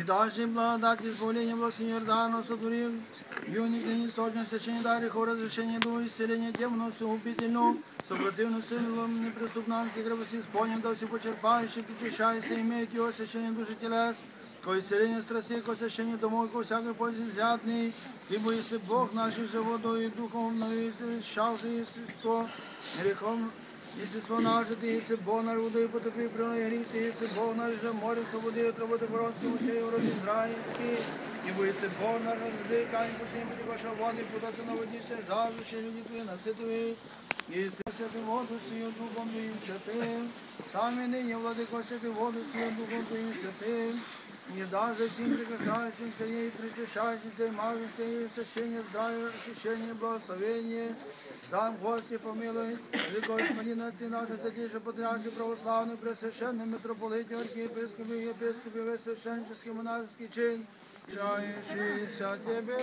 дашь им благодать избавления во Иордану, сотворил юных ныне сложное сочинение, дай греху разрешение духа, исцеление демонов, все убительную, супротивную силу, неприступным, грехов исполнен, да все почерпающие, причащаются, имеют его освящение души телес, ко исцелению страстей, ко освящению домов, ко всякой пользе изрядный, ибо если Бог наших же водой и духом навещавший естество, грехом естество наше, ты, если Бог наш водой потопи, приной грех, ты, если Бог наш же море свободы от работы бороться, усей урод израильский, ибо если Бог наш воды, камень пустым, пути ваша воды, податься на водище, жаждущие люди твои насытывай, если святый воду сию духом твоим святым, сами ныне, владыко, святый воду сию духом твоим святым, не даже сим прикасающимся ей, причащающимся и мажущимся ей, священие, здравие, очищение, благословение, сам Господи помилуй, Господи нации наши, святейший патриархи православный, пресвященный митрополите, архиепископы, епископы, весь священнический монашеский чин, чающийся Тебе,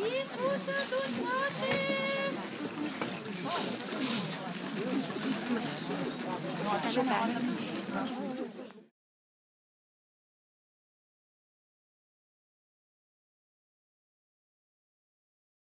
Iisus,